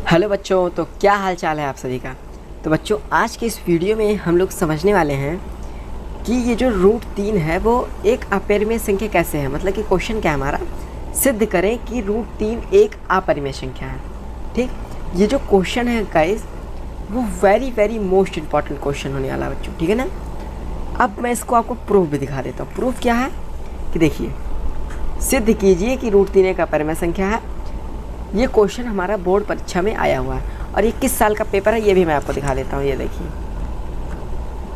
Hello बच्चों, तो क्या हाल चाल है आप सभी का। तो बच्चों, आज के इस वीडियो में हम लोग समझने वाले हैं कि ये जो रूट 3 है वो एक अपरिमेय संख्या कैसे है। मतलब कि क्वेश्चन क्या है हमारा, सिद्ध करें कि रूट 3 एक अपरिमेय संख्या है। ठीक, ये जो क्वेश्चन है गाइस वो वेरी मोस्ट इम्पॉर्टेंट क्वेश्चन होने वाला है बच्चों, ठीक है ना। अब मैं इसको आपको प्रूफ भी दिखा देता हूँ। प्रूफ क्या है कि देखिए, सिद्ध कीजिए कि रूट 3 एक अपरिमेय संख्या है। ये क्वेश्चन हमारा बोर्ड परीक्षा में आया हुआ है और ये किस साल का पेपर है ये भी मैं आपको दिखा देता हूँ। ये देखिए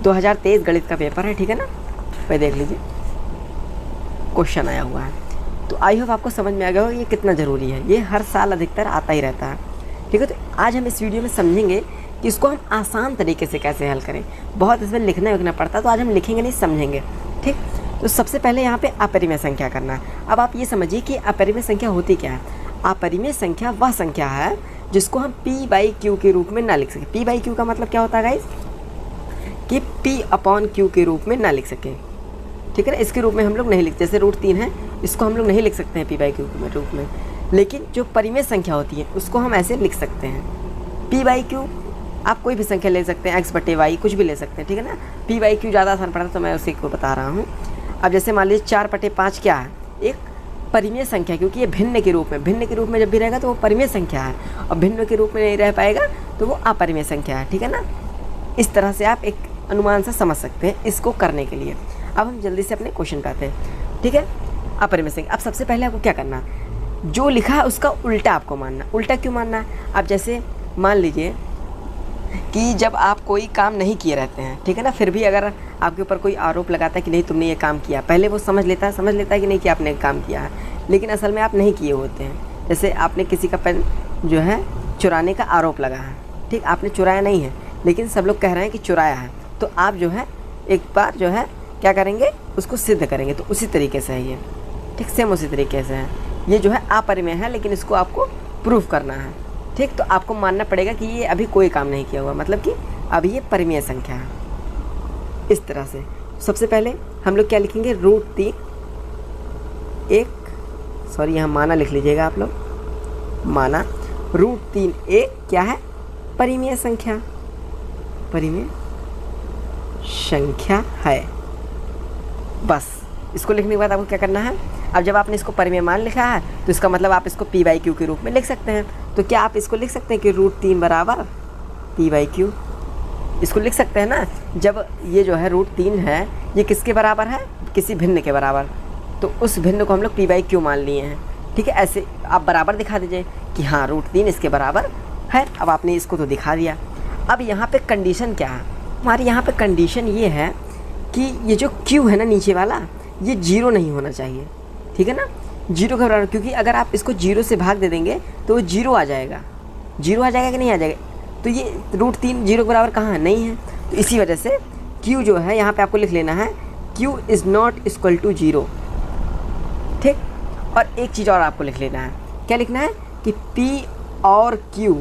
2023 गणित का पेपर है, ठीक है ना। वही देख लीजिए, क्वेश्चन आया हुआ है। तो आई होप आपको समझ में आ गया हो ये कितना ज़रूरी है। ये हर साल अधिकतर आता ही रहता है, ठीक है। तो आज हम इस वीडियो में समझेंगे कि इसको हम आसान तरीके से कैसे हल करें। बहुत इसमें लिखना पड़ता है, तो आज हम लिखेंगे नहीं, समझेंगे, ठीक। तो सबसे पहले यहाँ पे अपरिमेय संख्या करना है। अब आप ये समझिए कि अपरिमेय संख्या होती क्या है। अपरिमेय संख्या वह संख्या है जिसको हम p/q के रूप में ना लिख सकें। p/q का मतलब क्या होता है गाइस, कि p/q के रूप में ना लिख सकें, ठीक है ना। इसके रूप में हम लोग नहीं लिखते, जैसे रूट 3 है इसको हम लोग नहीं लिख सकते हैं p/q के रूप में। लेकिन जो परिमेय संख्या होती है उसको हम ऐसे लिख सकते हैं। p/q आप कोई भी संख्या ले सकते हैं, x/y कुछ भी ले सकते हैं, ठीक है ना। p/q ज़्यादा आसान पड़ता है तो मैं उसी को बता रहा हूँ। अब जैसे मान लीजिए 4/5 क्या है, एक परिमेय संख्या, क्योंकि ये भिन्न के रूप में जब भी रहेगा तो वो परिमेय संख्या है, और भिन्न के रूप में नहीं रह पाएगा तो वो अपरिमेय संख्या है, ठीक है ना। इस तरह से आप एक अनुमान से समझ सकते हैं इसको करने के लिए। अब हम जल्दी से अपने क्वेश्चन पे आते हैं, ठीक है। अपरिमेय संख्या, अब सबसे पहले आपको क्या करना, जो लिखा है उसका उल्टा आपको मानना। उल्टा क्यों मानना है, अब जैसे मान लीजिए कि जब आप कोई काम नहीं किए रहते हैं, ठीक है ना, फिर भी अगर आपके ऊपर कोई आरोप लगाता है कि नहीं तुमने ये काम किया, पहले वो समझ लेता है कि नहीं कि आपने काम किया है, लेकिन असल में आप नहीं किए होते हैं। जैसे आपने किसी का पेन जो है चुराने का आरोप लगा है, ठीक, आपने चुराया नहीं है लेकिन सब लोग कह रहे हैं कि चुराया है, तो आप जो है एक बार जो है क्या करेंगे, उसको सिद्ध करेंगे। तो उसी तरीके से है ये, ठीक, सेम उसी तरीके से है। ये जो है अपरिमेय है लेकिन इसको आपको प्रूफ करना है, ठीक। तो आपको मानना पड़ेगा कि ये अभी कोई काम नहीं किया हुआ, मतलब कि अभी ये परिमेय संख्या है। इस तरह से सबसे पहले हम लोग क्या लिखेंगे, रूट 3 एक, सॉरी यहाँ माना लिख लीजिएगा आप लोग, माना रूट 3 एक क्या है, परिमेय संख्या, परिमेय संख्या है। बस इसको लिखने के बाद आपको क्या करना है, अब जब आपने इसको परिमेय मान लिखा है तो इसका मतलब आप इसको p/q के रूप में लिख सकते हैं। तो क्या आप इसको लिख सकते हैं कि रूट 3 बराबर p/q, इसको लिख सकते हैं ना। जब ये जो है रूट 3 है ये किसके बराबर है, किसी भिन्न के बराबर, तो उस भिन्न को हम लोग p/q मान लिए हैं, ठीक है। ऐसे आप बराबर दिखा दीजिए कि हाँ रूट 3 इसके बराबर है। अब आपने इसको तो दिखा दिया। अब यहाँ पे कंडीशन क्या है हमारी, यहाँ पे कंडीशन ये है कि ये जो q है ना नीचे वाला, ये 0 नहीं होना चाहिए, ठीक है ना। 0 के बराबर, क्योंकि अगर आप इसको 0 से भाग दे देंगे तो वो 0 आ जाएगा। 0 आ जाएगा कि नहीं आ जाएगा, तो ये रूट 3 0 के बराबर कहाँ है, नहीं है। तो इसी वजह से q जो है यहाँ पे आपको लिख लेना है q is not equal to 0, ठीक। और एक चीज़ और आपको लिख लेना है, क्या लिखना है कि p और q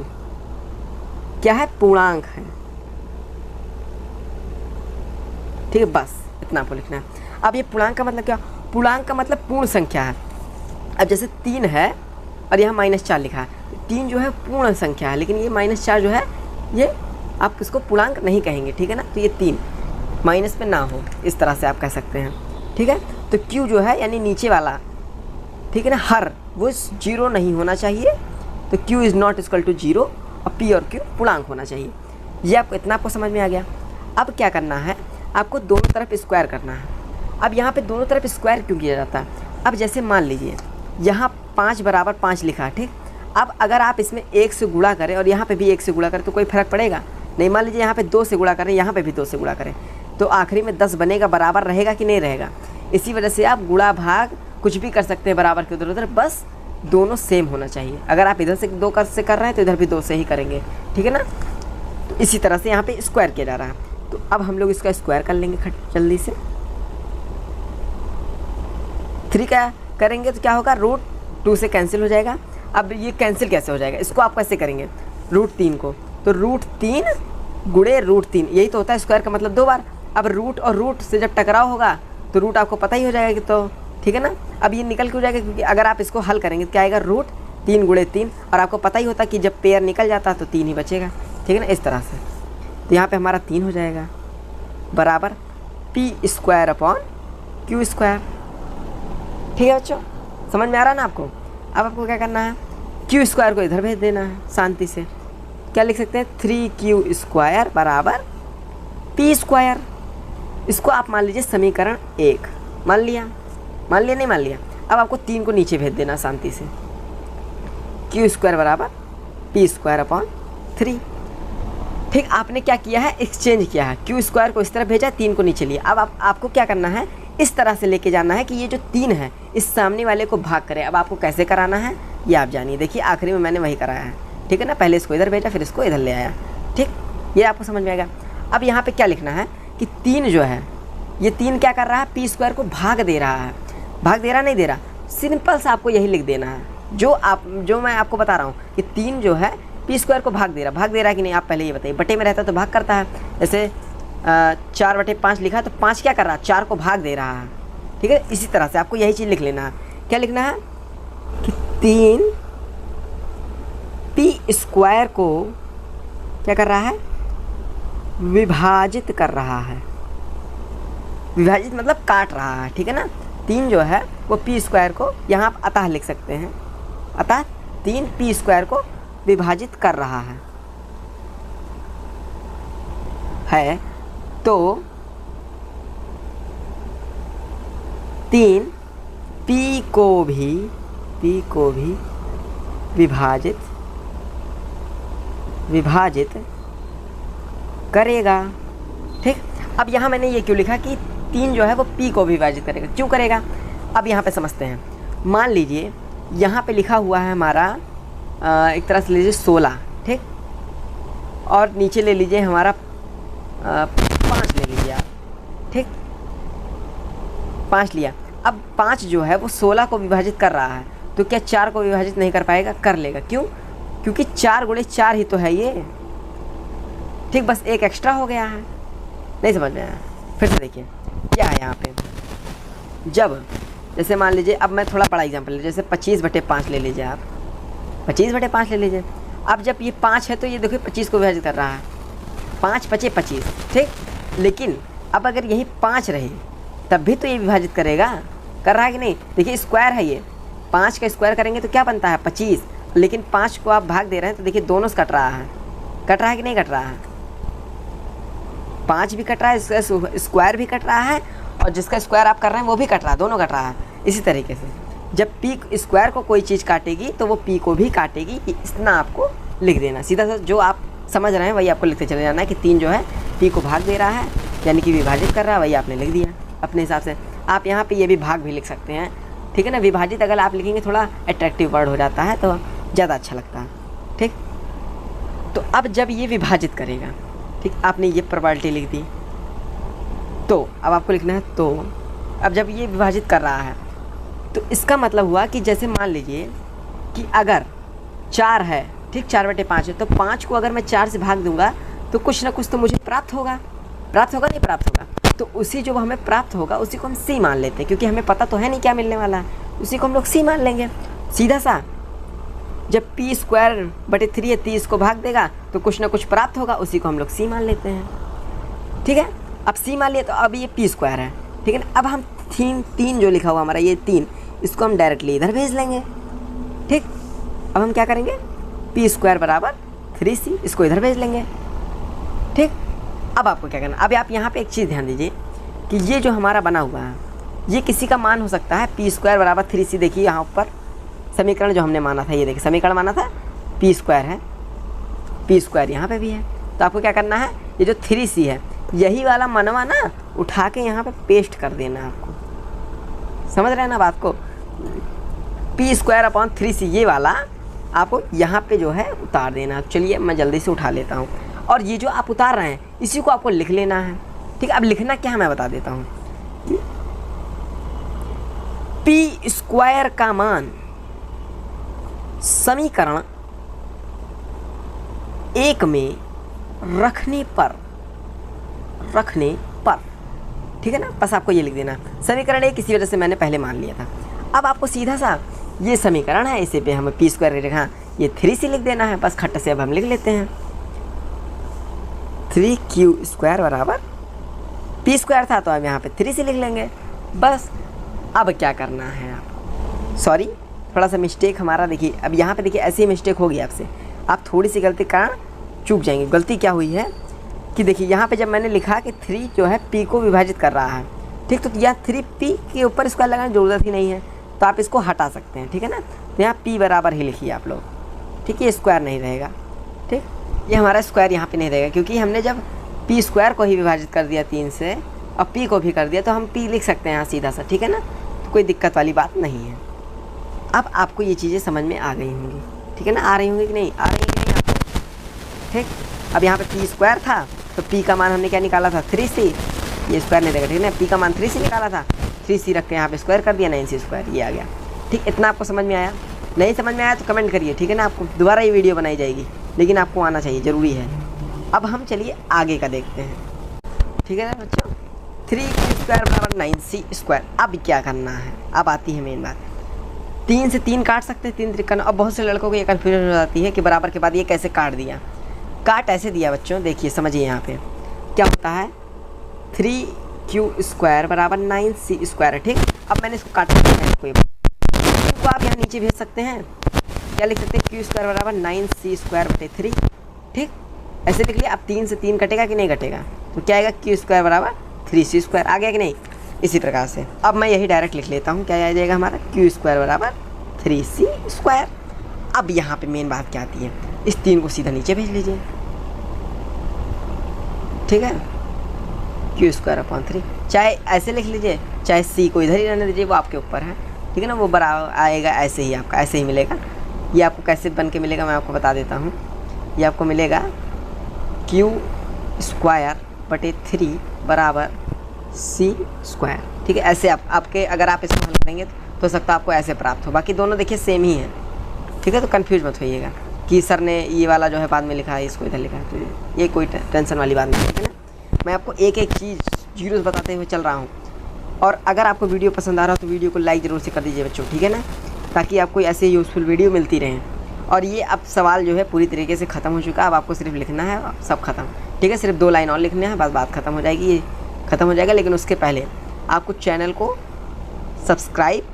क्या है, पूर्णांक है, ठीक है। बस इतना आपको लिखना है। अब ये पूर्णांक का मतलब क्या, पूर्णांक का मतलब पूर्ण संख्या है। अब जैसे 3 है और यहाँ -4 लिखा है, 3 जो है पूर्ण संख्या है, लेकिन ये -4 जो है ये आप इसको पूर्णांक नहीं कहेंगे, ठीक है ना। तो ये 3 माइनस में ना हो, इस तरह से आप कह सकते हैं, ठीक है। तो q जो है यानी नीचे वाला, ठीक है ना, हर वो 0 नहीं होना चाहिए। तो q is not equal to 0 और p और q पूर्णांक होना चाहिए। ये आपको इतना आपको समझ में आ गया। अब क्या करना है, आपको दोनों तरफ स्क्वायर करना है। अब यहाँ पे दोनों तरफ स्क्वायर क्यों किया जाता है, अब जैसे मान लीजिए यहाँ 5 बराबर 5 लिखा है, ठीक। अब अगर आप इसमें 1 से गुणा करें और यहाँ पे भी 1 से गुणा करें तो कोई फ़र्क पड़ेगा नहीं। मान लीजिए यहाँ पे 2 से गुणा करें, यहाँ पे भी 2 से गुणा करें, तो आखिरी में 10 बनेगा, बराबर रहेगा कि नहीं रहेगा। इसी वजह से आप गुणा भाग कुछ भी कर सकते हैं बराबर के उधर उधर, बस दोनों सेम होना चाहिए। अगर आप इधर से 2 से कर रहे हैं तो इधर भी 2 से ही करेंगे, ठीक है ना। तो इसी तरह से यहाँ पे स्क्वायर किया जा रहा है। तो अब हम लोग इसका स्क्वायर कर लेंगे जल्दी से। 3 का करेंगे तो क्या होगा, रूट 2 से कैंसिल हो जाएगा। अब ये कैंसिल कैसे हो जाएगा, इसको आप कैसे करेंगे, रूट 3 को, तो रूट 3 गुणे रूट 3, यही तो होता है स्क्वायर का मतलब 2 बार। अब रूट और रूट से जब टकराव होगा तो रूट आपको पता ही हो जाएगा कि, तो ठीक है ना। अब ये निकल क्यों जाएगा, क्योंकि अगर आप इसको हल करेंगे तो क्या आएगा, रूट 3 गुणे 3, और आपको पता ही होता कि जब पेयर निकल जाता है तो 3 ही बचेगा, ठीक है ना, इस तरह से। तो यहाँ पे हमारा 3 हो जाएगा बराबर p² अपॉन q²। ठीक है बच्चों, समझ में आ रहा है ना आपको। अब आपको क्या करना है, q² को इधर भेज देना है शांति से। क्या लिख सकते हैं, 3q² बराबर p²। इसको आप मान लीजिए समीकरण 1 मान लिया नहीं मान लिया। अब आपको 3 को नीचे भेज देना शांति से, q² बराबर p² अपॉन 3। ठीक, आपने क्या किया है, एक्सचेंज किया है, q² को इस तरफ भेजा, 3 को नीचे लिया। अब आपको क्या करना है, इस तरह से लेके जाना है कि ये जो 3 है इस सामने वाले को भाग करे। अब आपको कैसे कराना है ये आप जानिए, देखिए आखिरी में मैंने वही कराया है, ठीक है ना। पहले इसको इधर भेजा, फिर इसको इधर ले आया, ठीक, ये आपको समझ में आएगा। अब यहाँ पे क्या लिखना है कि 3 जो है, ये 3 क्या कर रहा है, p² को भाग दे रहा है। भाग दे रहा नहीं दे रहा, सिंपल सा आपको यही लिख देना है जो मैं आपको बता रहा हूँ कि 3 जो है p² को भाग दे रहा है कि नहीं, आप पहले ये बताइए। बटे में रहता तो भाग करता है, जैसे 4/5 लिखा है तो 5 क्या कर रहा है, 4 को भाग दे रहा है, ठीक है। इसी तरह से आपको यही चीज़ लिख लेना है। क्या लिखना है कि 3 p² को क्या कर रहा है, विभाजित कर रहा है। विभाजित मतलब काट रहा है, ठीक है ना। 3 जो है वो p² को यहाँ आप अतः लिख सकते हैं, अतः 3 p² को विभाजित कर रहा है तो 3 p को भी विभाजित करेगा, ठीक। अब यहाँ मैंने ये क्यों लिखा कि 3 जो है वो p को विभाजित करेगा, क्यों करेगा, अब यहाँ पे समझते हैं। मान लीजिए यहाँ पे लिखा हुआ है हमारा एक तरह से लीजिए 16, ठीक, और नीचे ले लीजिए हमारा 5 ले लीजिए आप, ठीक, 5 लिया। अब 5 जो है वो 16 को विभाजित कर रहा है, तो क्या 4 को विभाजित नहीं कर पाएगा, कर लेगा। क्यों, क्योंकि 4 गुणे 4 ही तो है ये, ठीक, बस एक एक्स्ट्रा हो गया है। नहीं समझ में आया, फिर से देखिए क्या है यहाँ पे। जब जैसे मान लीजिए, अब मैं थोड़ा बड़ा एग्जाम्पल ले, जैसे 25/5 ले लीजिए आप, 25/5 ले लीजिए। अब जब ये 5 है तो ये देखिए 25 को विभाजित कर रहा है, 5 × 5 = 25, ठीक। लेकिन अब अगर यही 5 रहे तब भी तो ये विभाजित करेगा, कर रहा है कि नहीं। देखिए स्क्वायर है ये, 5 का स्क्वायर करेंगे तो क्या बनता है 25, लेकिन 5 को आप भाग दे रहे हैं तो देखिए दोनों से कट रहा है कि नहीं कट रहा है, 5 भी कट रहा है, इसका स्क्वायर भी कट रहा है, और जिसका स्क्वायर आप कर रहे हैं वो भी कट रहा है, दोनों कट रहा है। इसी तरीके से जब p² को कोई चीज़ काटेगी तो वो p को भी काटेगी, इतना आपको लिख देना। सीधा सा जो आप समझ रहे हैं वही आपको लिखते चले जाना है कि 3 जो है p को भाग दे रहा है, यानी कि विभाजित कर रहा है, वही आपने लिख दिया अपने हिसाब से। आप यहाँ पे ये भी भाग भी लिख सकते हैं, ठीक है ना। विभाजित अगर आप लिखेंगे थोड़ा अट्रैक्टिव वर्ड हो जाता है तो ज़्यादा अच्छा लगता है, ठीक। तो अब जब ये विभाजित करेगा, ठीक, आपने ये प्रॉपर्टी लिख दी, तो अब आपको लिखना है तो अब जब ये विभाजित कर रहा है तो इसका मतलब हुआ कि जैसे मान लीजिए कि अगर 4 है, ठीक, 4/5 है, तो 5 को अगर मैं 4 से भाग दूंगा तो कुछ ना कुछ तो मुझे प्राप्त होगा नहीं प्राप्त होगा। तो उसी जो हमें प्राप्त होगा उसी को हम c मान लेते हैं, क्योंकि हमें पता तो है नहीं क्या मिलने वाला है, उसी को हम लोग c मान लेंगे। सीधा सा जब p²/3 है, 30 को भाग देगा तो कुछ ना कुछ प्राप्त होगा, उसी को हम लोग c मान लेते हैं, ठीक है। अब c मान लिया तो अब ये p² है, ठीक है ना। अब हम 3 जो लिखा हुआ हमारा ये 3, इसको हम डायरेक्टली इधर भेज लेंगे, ठीक। अब हम क्या करेंगे, p² बराबर 3c, इसको इधर भेज लेंगे, ठीक। अब आपको क्या करना, अब आप यहाँ पे एक चीज़ ध्यान दीजिए कि ये जो हमारा बना हुआ है ये किसी का मान हो सकता है, p² बराबर 3c। देखिए यहाँ ऊपर समीकरण जो हमने माना था, ये देखिए समीकरण माना था p² है, p² यहाँ पे भी है। तो आपको क्या करना है, ये जो 3c है यही वाला मनवा ना उठा के यहाँ पे पेस्ट कर देना है। आपको समझ रहे हैं ना बात को, p² 3c ये वाला आपको यहाँ पे जो है उतार देना। चलिए मैं जल्दी से उठा लेता हूँ, और ये जो आप उतार रहे हैं इसी को आपको लिख लेना है, ठीक। अब लिखना क्या है मैं बता देता हूँ। p² का मान समीकरण 1 में रखने पर, ठीक है ना, बस आपको ये लिख देना। समीकरण 1 किसी वजह से मैंने पहले मान लिया था। अब आपको सीधा सा ये समीकरण है, इसे पे हमें पी स्क्वायर हाँ ये 3c लिख देना है, बस खट्ट से अब हम लिख लेते हैं 3q² बराबर पी स्क्वायर था तो अब यहाँ पे 3c लिख लेंगे बस। अब क्या करना है आप, सॉरी थोड़ा सा मिस्टेक हमारा, देखिए अब यहाँ पे देखिए ऐसी मिस्टेक होगी आपसे, आप थोड़ी सी गलती का चूक जाएंगे। गलती क्या हुई है कि देखिए यहाँ पे जब मैंने लिखा कि 3 जो है p को विभाजित कर रहा है, ठीक, तो यह 3p के ऊपर स्क्वायर लगाने की ज़रूरत ही नहीं है, तो आप इसको हटा सकते हैं, ठीक है ना। तो यहाँ p बराबर ही लिखिए आप लोग, ठीक है, ये स्क्वायर नहीं रहेगा, ठीक, ये हमारा स्क्वायर यहाँ पे नहीं रहेगा क्योंकि हमने जब p स्क्वायर को ही विभाजित कर दिया 3 से और p को भी कर दिया तो हम p लिख सकते हैं यहाँ सीधा सा, ठीक है ना, तो कोई दिक्कत वाली बात नहीं है। अब आपको ये चीज़ें समझ में आ गई होंगी, ठीक है ना, आ रही होंगी कि नहीं, आ रही है कि नहीं आपको, ठीक। अब यहाँ पे p स्क्वायर था तो p का मान हमने क्या निकाला था 3c, ये स्क्वायर नहीं रहेगा, ठीक है ना, p का मान 3c निकाला था, 3c रख के यहाँ पे स्क्वायर कर दिया 9c², ये आ गया, ठीक। इतना आपको समझ में आया, नहीं समझ में आया तो कमेंट करिए, ठीक है ना, आपको दोबारा ये वीडियो बनाई जाएगी, लेकिन आपको आना चाहिए, ज़रूरी है। अब हम चलिए आगे का देखते हैं, ठीक है ना बच्चों, 3q² बराबर 9c²। अब क्या करना है, अब आती है मेन बात, 3 से 3 काट सकते हैं, 3 3 अब बहुत से लड़कों को ये कन्फ्यूजन हो जाती है कि बराबर के बाद ये कैसे काट दिया। काट ऐसे दिया बच्चों, देखिए समझिए यहाँ पे क्या होता है, 3q² बराबर 9c², ठीक। अब मैंने इसको काट दिया है, कोई को आप यहाँ नीचे भेज सकते हैं, क्या लिख सकते हैं, q² बराबर 9c²/3, ठीक, ऐसे लिख लिया। अब 3 से 3 कटेगा कि नहीं कटेगा, तो क्या आएगा, q² बराबर 3c², आ गया कि नहीं। इसी प्रकार से अब मैं यही डायरेक्ट लिख लेता हूँ, क्या आ जाएगा हमारा, q² बराबर 3c²। अब यहाँ पे मेन बात क्या आती है, इस 3 को सीधा नीचे भेज लीजिए, ठीक है, q²/3, चाहे ऐसे लिख लीजिए चाहे c को इधर ही रहने दीजिए, वो आपके ऊपर है, ठीक है ना, वो बराबर आएगा ऐसे ही, आपका ऐसे ही मिलेगा। ये आपको कैसे बन के मिलेगा मैं आपको बता देता हूँ, ये आपको मिलेगा q²/3 बराबर c², ठीक है, ऐसे आपके अगर आप इसको हल करेंगे तो सकता है आपको ऐसे प्राप्त हो, बाकी दोनों देखिए सेम ही है, ठीक है, तो कंफ्यूज मत होइएगा कि सर ने ये वाला जो है बाद में लिखा है, इसको इधर लिखा है, तो ये कोई टेंशन वाली बात नहीं है ना। मैं आपको एक एक चीज़ जीरोस बताते हुए चल रहा हूँ, और अगर आपको वीडियो पसंद आ रहा हो तो वीडियो को लाइक ज़रूर से कर दीजिए बच्चों, ठीक है ना, ताकि आपको ऐसे यूज़फुल वीडियो मिलती रहें। और ये अब सवाल जो है पूरी तरीके से ख़त्म हो चुका है, अब आपको सिर्फ लिखना है, सब खत्म, ठीक है, सिर्फ 2 लाइन और लिखने हैं, बस बात ख़त्म हो जाएगी, ये ख़त्म हो जाएगा। लेकिन उसके पहले आपको चैनल को सब्सक्राइब,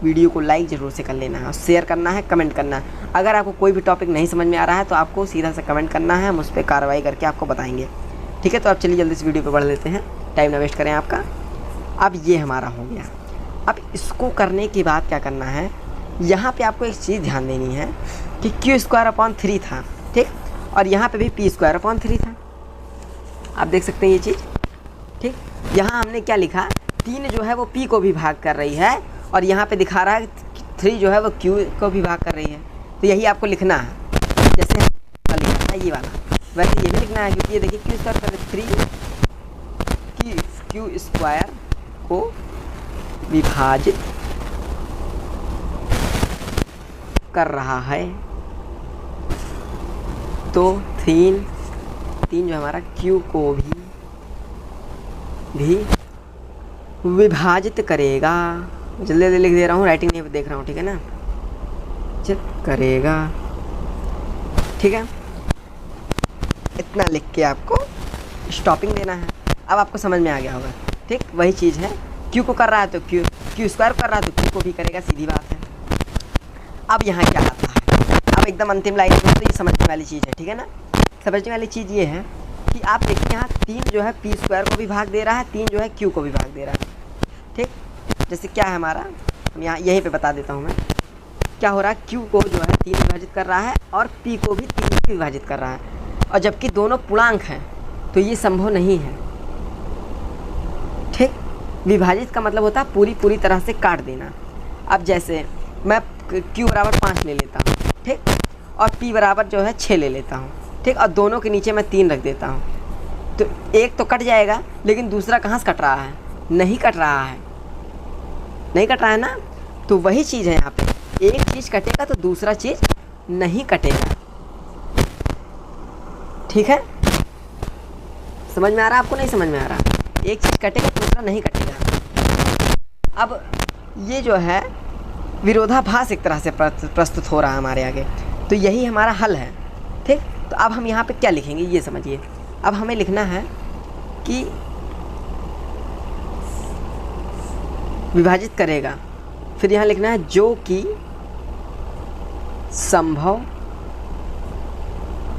वीडियो को लाइक ज़रूर से कर लेना है, और शेयर करना है, कमेंट करना है। अगर आपको कोई भी टॉपिक नहीं समझ में आ रहा है तो आपको सीधा से कमेंट करना है, हम उस पर कार्रवाई करके आपको बताएंगे, ठीक है। तो अब चलिए जल्दी से वीडियो पर बढ़ लेते हैं, टाइम ना वेस्ट करें आपका। अब ये हमारा हो गया, अब इसको करने के बाद क्या करना है, यहाँ पे आपको एक चीज़ ध्यान देनी है कि q²/3 था, ठीक, और यहाँ पे भी p²/3 था, आप देख सकते हैं ये चीज़, ठीक। यहाँ हमने क्या लिखा, 3 जो है वो p को भी भाग कर रही है, और यहाँ पे दिखा रहा है 3 जो है वो q को भी भाग कर रही है, तो यही आपको लिखना है, जैसे लिखा है ये वाला, वैसे ये भी लिखना है, क्योंकि ये देखिए q² को विभाजित कर रहा है, तो 3 जो हमारा q को भी विभाजित करेगा। जल्दी जल्दी लिख दे रहा हूँ, राइटिंग नहीं देख रहा हूँ, ठीक है ना, चल करेगा, ठीक है, इतना लिख के आपको स्टॉपिंग देना है। अब आपको समझ में आ गया होगा, ठीक, वही चीज़ है, q को कर रहा है तो q² कर रहा है तो q को भी करेगा, सीधी बात है। अब यहाँ क्या आता है, अब एकदम अंतिम लाइन में, तो ये समझने वाली चीज़ है, ठीक है ना, समझने वाली चीज़ ये है कि आप देखिए यहाँ 3 जो है p² को भी भाग दे रहा है, 3 जो है q को भी भाग दे रहा है, ठीक। जैसे क्या है हमारा, हम यहाँ यहीं पे बता देता हूँ मैं, क्या हो रहा है, q को जो है 3 विभाजित कर रहा है और p को भी 3 से विभाजित कर रहा है, और जबकि दोनों पूर्णांक हैं तो ये संभव नहीं है, ठीक। विभाजित का मतलब होता है पूरी तरह से काट देना। अब जैसे मैं q बराबर 5 ले लेता हूँ, ठीक, और p बराबर जो है 6 ले लेता हूँ, ठीक, और दोनों के नीचे मैं 3 रख देता हूँ, तो एक तो कट जाएगा, लेकिन दूसरा कहाँ से कट रहा है, नहीं कट रहा है, नहीं कट रहा है ना। तो वही चीज़ है यहाँ पे, एक चीज़ कटेगा तो दूसरा चीज़ नहीं कटेगा, ठीक है, समझ में आ रहा है आपको, नहीं समझ में आ रहा, एक चीज़ कटेगा दूसरा नहीं कटेगा। अब ये जो है विरोधाभास एक तरह से प्रस्तुत हो रहा है हमारे आगे। तो यही हमारा हल है। ठीक, तो अब हम यहाँ पे क्या लिखेंगे ये समझिए। अब हमें लिखना है कि विभाजित करेगा, फिर यहाँ लिखना है जो कि संभव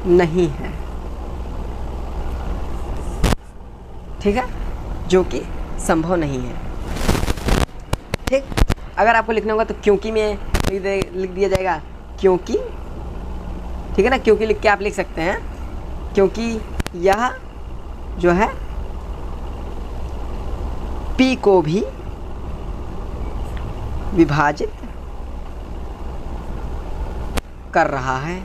नहीं है। ठीक है, जो कि संभव नहीं है। ठीक, अगर आपको लिखना होगा तो क्योंकि में लिख दिया जाएगा, क्योंकि। ठीक है ना, क्योंकि लिख के आप लिख सकते हैं क्योंकि यह जो है P को भी विभाजित कर रहा है।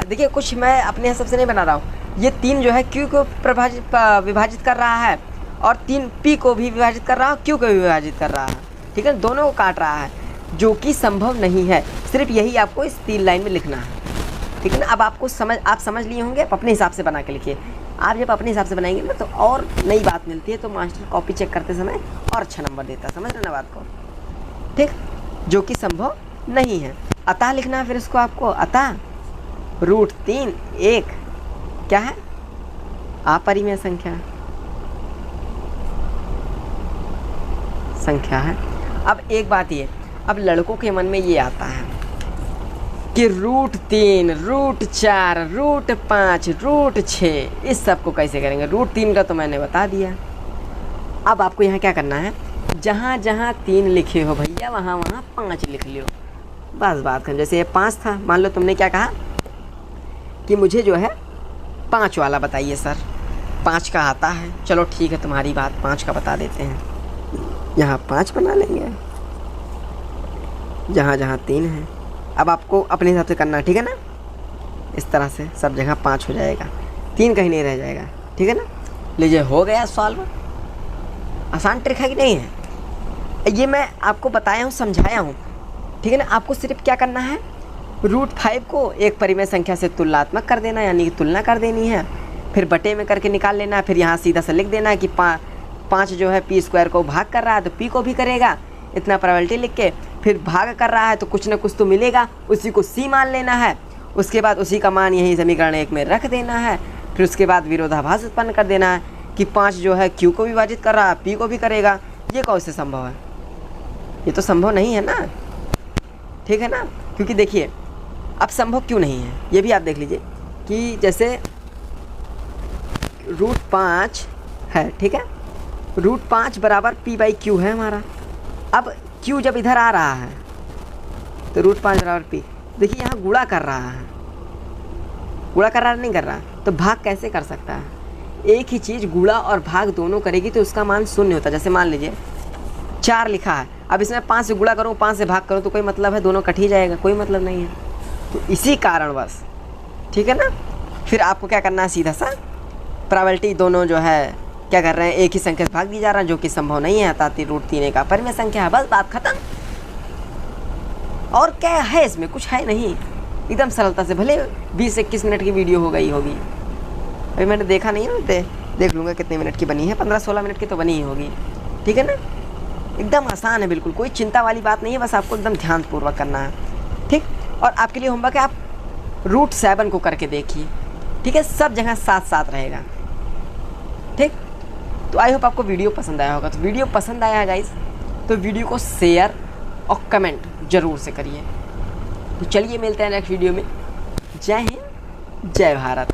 देखिए, कुछ मैं अपने हिसाब से नहीं बना रहा हूँ। ये 3 जो है Q को विभाजित कर रहा है और 3 P को भी विभाजित कर रहा है, Q को भी विभाजित कर रहा है। ठीक है, दोनों को काट रहा है, जो कि संभव नहीं है। सिर्फ यही आपको इस 3 लाइन में लिखना है। ठीक है ना, अब आपको आप समझ लिए होंगे। आप अपने हिसाब से बना के लिखिए। आप जब अपने हिसाब से बनाएंगे ना तो और नई बात मिलती है, तो मास्टर कॉपी चेक करते समय और अच्छा नंबर देता है। समझ रहे ना बात को। ठीक, जो कि संभव नहीं है। अतः लिखना है फिर इसको आपको। अतः √3 एक क्या है, अपरिमेय संख्या है। अब एक बात ये, अब लड़कों के मन में ये आता है कि √3, √4, √5, √6 इस सब को कैसे करेंगे। √3 का तो मैंने बता दिया। अब आपको यहाँ क्या करना है, जहाँ जहाँ 3 लिखे हो भैया वहाँ वहाँ 5 लिख लियो। बस बात कर। जैसे ये 5 था, मान लो तुमने क्या कहा कि मुझे जो है 5 वाला बताइए सर। 5 का आता है, चलो ठीक है तुम्हारी बात, 5 का बता देते हैं। यहाँ 5 बना लेंगे जहाँ जहाँ 3 है। अब आपको अपने हिसाब से करना है, ठीक है ना। इस तरह से सब जगह 5 हो जाएगा, 3 कहीं नहीं रह जाएगा। ठीक है ना, लीजिए हो गया सॉल्व। आसान ट्रिक है कि नहीं है। ये मैं आपको बताया हूँ, समझाया हूँ। ठीक है ना, आपको सिर्फ क्या करना है, √5 को एक परिमेय संख्या से तुलनात्मक कर देना, यानी कि तुलना कर देनी है। फिर बटे में करके निकाल लेना है। फिर यहाँ सीधा सा लिख देना है कि 5 जो है P² को भाग कर रहा है तो P को भी करेगा, इतना प्रोबेबिलिटी लिख के। फिर भाग कर रहा है तो कुछ ना कुछ तो मिलेगा, उसी को C मान लेना है। उसके बाद उसी का मान यही समीकरण 1 में रख देना है। फिर उसके बाद विरोधाभास उत्पन्न कर देना है कि 5 जो है Q को विभाजित कर रहा है, P को भी करेगा। ये कौन से संभव है, ये तो संभव नहीं है ना। ठीक है ना, क्योंकि देखिए अब संभव क्यों नहीं है ये भी आप देख लीजिए कि जैसे √5 है। ठीक है, √5 बराबर P/Q है हमारा। अब Q जब इधर आ रहा है तो √5 बराबर P। देखिए यहाँ गुणा कर रहा है, गुणा कर रहा है नहीं कर रहा, तो भाग कैसे कर सकता है। एक ही चीज़ गुणा और भाग दोनों करेगी तो उसका मान 0 होता है। जैसे मान लीजिए 4 लिखा है, अब इसमें 5 से गुणा करूँ, 5 से भाग करूँ तो कोई मतलब है, दोनों कट ही जाएगा, कोई मतलब नहीं है। तो इसी कारण बस, ठीक है ना। फिर आपको क्या करना है, सीधा सा प्रोबेबिलिटी दोनों जो है क्या कर रहे हैं, एक ही संख्या से भाग दिया जा रहा है, जो कि संभव नहीं है। ताकि √3 एक अपरिमेय संख्या है, बस बात खत्म। और क्या है इसमें, कुछ है नहीं, एकदम सरलता से। भले 20-21 मिनट की वीडियो हो गई होगी, अभी मैंने देखा नहीं है, देख लूँगा कितने मिनट की बनी है। 15-16 मिनट की तो बनी ही होगी। ठीक है ना, एकदम आसान है, बिल्कुल कोई चिंता वाली बात नहीं है। बस आपको एकदम ध्यानपूर्वक करना है। ठीक, और आपके लिए होमवर्क है, आप √7 को करके देखिए। ठीक है, सब जगह साथ साथ रहेगा। ठीक, तो आई होप आपको वीडियो पसंद आया होगा। तो वीडियो पसंद आया है गाइस तो वीडियो को शेयर और कमेंट ज़रूर से करिए। तो चलिए मिलते हैं नेक्स्ट वीडियो में। जय हिंद, जय भारत।